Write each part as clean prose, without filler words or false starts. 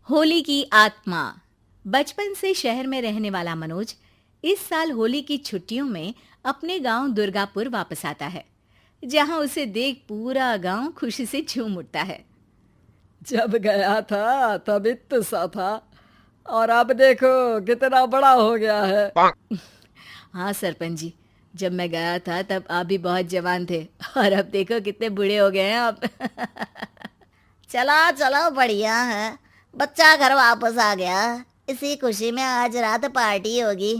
होली की आत्मा। बचपन से शहर में रहने वाला मनोज इस साल होली की छुट्टियों में अपने गांव दुर्गापुर वापस आता है, जहां उसे देख पूरा गांव खुशी से झूम उठता है। जब गया था तब इतना सा था और अब देखो कितना बड़ा हो गया है। हाँ सरपंच जी, जब मैं गया था तब आप भी बहुत जवान थे और अब देखो कितने बूढ़े हो गए हैं आप। चलो चलो बढ़िया है। बच्चा घर वापस आ गया। इसी खुशी में आज रात पार्टी होगी।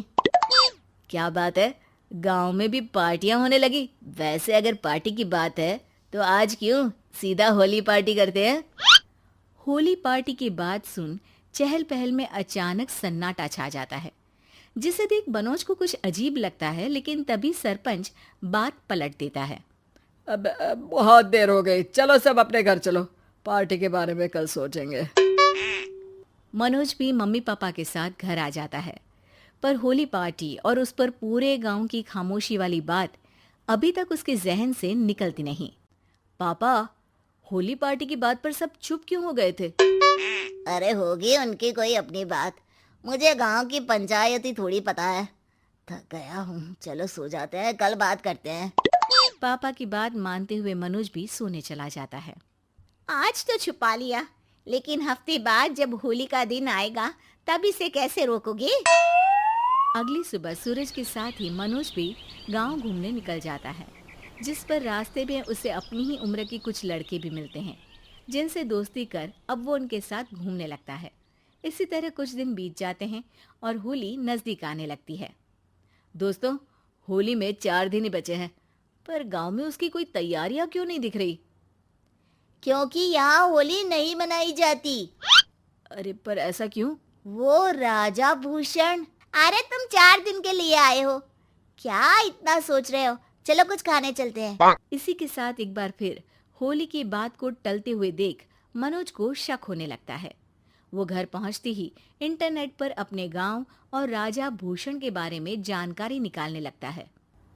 क्या बात है, गांव में भी पार्टियां होने लगी। वैसे अगर पार्टी की बात है तो आज क्यों सीधा होली पार्टी करते हैं। होली पार्टी की बात सुन चहल पहल में अचानक सन्नाटा छा जाता है, जिसे देख मनोज को कुछ अजीब लगता है। लेकिन तभी सरपंच बात पलट देता है। अब बहुत देर हो गई, चलो सब अपने घर चलो, पार्टी के बारे में कल सोचेंगे। मनोज भी मम्मी पापा के साथ घर आ जाता है, पर होली पार्टी और उस पर पूरे गांव की खामोशी वाली बात अभी तक उसके जहन से निकलती नहीं। पापा, होली पार्टी की बात पर सब चुप क्यों हो गए थे? अरे होगी उनकी कोई अपनी बात। मुझे गांव की पंचायत ही थोड़ी पता है। थक गया हूँ, चलो सो जाते हैं, कल बात करते हैं। पापा की बात मानते हुए मनोज भी सोने चला जाता है। आज तो छुपा लिया, लेकिन हफ्ते बाद जब होली का दिन आएगा तब इसे कैसे रोकोगे? अगली सुबह सूरज के साथ ही मनोज भी गांव घूमने निकल जाता है, जिस पर रास्ते में उसे अपनी ही उम्र के कुछ लड़के भी मिलते हैं, जिनसे दोस्ती कर अब वो उनके साथ घूमने लगता है। इसी तरह कुछ दिन बीत जाते हैं और होली नजदीक आने लगती है। दोस्तों, होली में 4 दिन ही बचे हैं, पर गांव में उसकी कोई तैयारियां क्यों नहीं दिख रही? क्योंकि यहाँ होली नहीं मनाई जाती। अरे पर ऐसा क्यों? वो राजा भूषण। अरे तुम 4 दिन के लिए आए हो, क्या इतना सोच रहे हो? चलो कुछ खाने चलते हैं। इसी के साथ एक बार फिर होली की बात को टलते हुए देख मनोज को शक होने लगता है। वो घर पहुंचते ही इंटरनेट पर अपने गांव और राजा भूषण के बारे में जानकारी निकालने लगता है।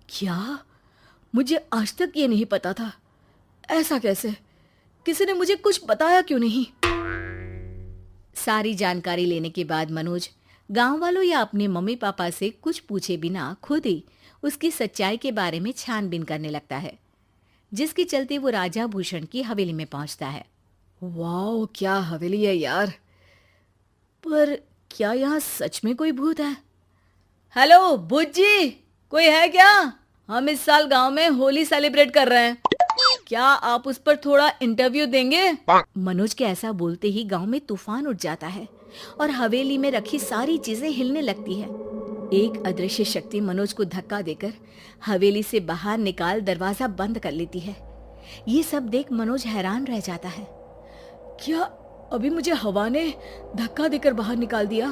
क्या? मुझे आज तक ये नहीं पता था। ऐसा कैसे? किसी ने मुझे कुछ बताया क्यों नहीं? सारी जानकारी लेने के बाद मनोज गांव वालों या अपने मम्मी पापा से कुछ पूछे बिना खुद ही उसकी सच्चाई के बारे में छानबीन करने लगता है, जिसके चलते वो राजा भूषण की हवेली में पहुंचता है। वाह, क्या हवेली है यार। पर क्या यहाँ सच में कोई भूत है? हेलो भूत जी, कोई है क्या? हम इस साल गांव में होली सेलिब्रेट कर रहे हैं, क्या आप उस पर थोड़ा इंटरव्यू देंगे? मनोज के ऐसा बोलते ही गांव में तूफान उठ जाता है और हवेली में रखी सारी चीजें हिलने लगती है। एक अदृश्य शक्ति मनोज को धक्का देकर हवेली से बाहर निकाल दरवाजा बंद कर लेती है। ये सब देख मनोज हैरान रह जाता है। क्या अभी मुझे हवा ने धक्का देकर बाहर निकाल दिया?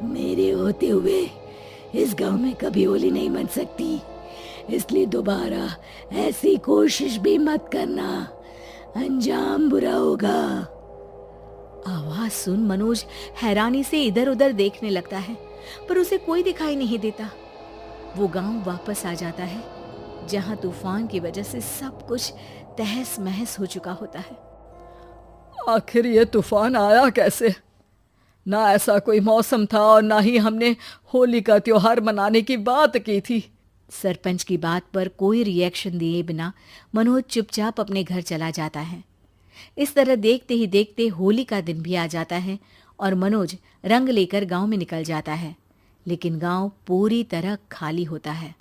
मेरे होते हुए इस गांव में कभी होली नहीं मन सकती, इसलिए दोबारा ऐसी कोशिश भी मत करना, अंजाम बुरा होगा। आवाज सुन मनोज हैरानी से इधर उधर देखने लगता है, पर उसे कोई दिखाई नहीं देता। वो गांव वापस आ जाता है, जहां तूफान की वजह से सब कुछ तहस महस हो चुका होता है। आखिर ये तूफान आया कैसे? ना ऐसा कोई मौसम था और ना ही हमने होली का त्योहार मनाने की बात की थी। सरपंच की बात पर कोई रिएक्शन दिए बिना मनोज चुपचाप अपने घर चला जाता है। इस तरह देखते ही देखते होली का दिन भी आ जाता है और मनोज रंग लेकर गांव में निकल जाता है, लेकिन गांव पूरी तरह खाली होता है।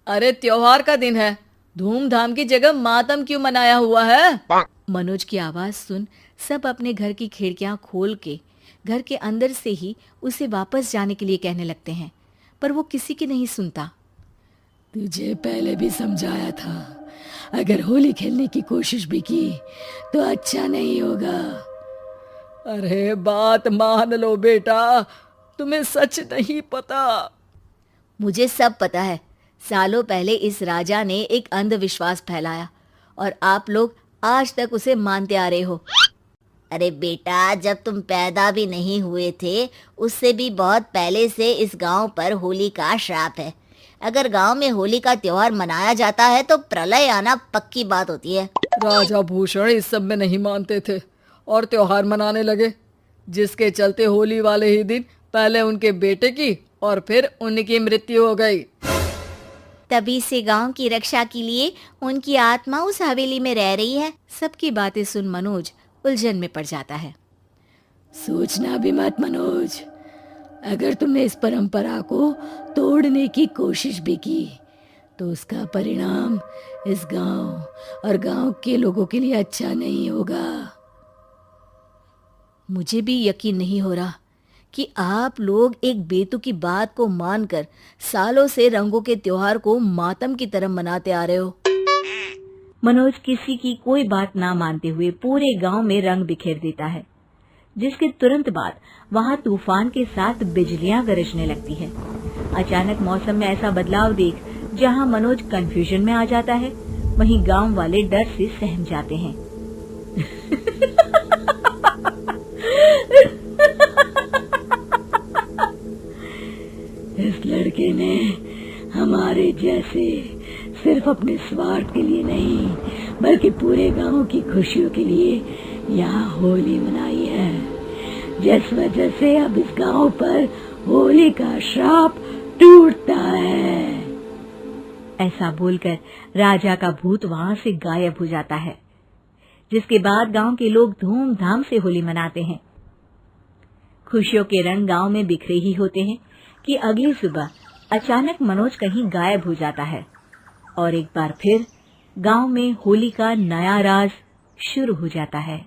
अरे त्योहार का दिन है, धूमधाम की जगह मातम क्यों मनाया हुआ है? मनोज की आवाज सुन सब अपने घर की खिड़कियां खोल के घर के अंदर से ही उसे वापस जाने के लिए कहने लगते हैं, पर वो किसी की नहीं सुनता। तुझे पहले भी समझाया था, अगर होली खेलने की कोशिश भी की तो अच्छा नहीं होगा। अरे बात मान लो बेटा, तुम्हें सच नहीं पता। मुझे सब पता है। सालों पहले इस राजा ने एक अंधविश्वास फैलाया और आप लोग आज तक उसे मानते आ रहे हो। अरे बेटा, जब तुम पैदा भी नहीं हुए थे उससे भी बहुत पहले से इस गांव पर होली का श्राप है। अगर गांव में होली का त्योहार मनाया जाता है तो प्रलय आना पक्की बात होती है। राजा भूषण इस सब में नहीं मानते थे और त्योहार मनाने लगे, जिसके चलते होली वाले ही दिन पहले उनके बेटे की और फिर उनकी मृत्यु हो गई। तभी से गांव की रक्षा के लिए उनकी आत्मा उस हवेली में रह रही है। सबकी बातें सुन मनोज उलझन में पड़ जाता है। सोचना भी मत मनोज, अगर तुमने इस परंपरा को तोड़ने की कोशिश भी की तो उसका परिणाम इस गांव और गांव के लोगों के लिए अच्छा नहीं होगा। मुझे भी यकीन नहीं हो रहा कि आप लोग एक बेतुकी बात को मानकर सालों से रंगों के त्योहार को मातम की तरह मनाते आ रहे हो। मनोज किसी की कोई बात ना मानते हुए पूरे गांव में रंग बिखेर देता है, जिसके तुरंत बाद वहां तूफान के साथ बिजलियां गरजने लगती है। अचानक मौसम में ऐसा बदलाव देख जहां मनोज कंफ्यूजन में आ जाता है, वहीं गांव वाले डर से सहम जाते हैं। इस लड़के ने हमारे जैसे सिर्फ अपने स्वार्थ के लिए नहीं बल्कि पूरे गांव की खुशियों के लिए यहाँ होली मनाई है, जिस वजह से अब इस गांव पर होली का श्राप टूटता है। ऐसा बोलकर राजा का भूत वहां से गायब हो जाता है, जिसके बाद गांव के लोग धूमधाम से होली मनाते हैं। खुशियों के रंग गांव में बिखरे ही होते हैं कि अगली सुबह अचानक मनोज कहीं गायब हो जाता है और एक बार फिर गांव में होली का नया राज शुरू हो जाता है।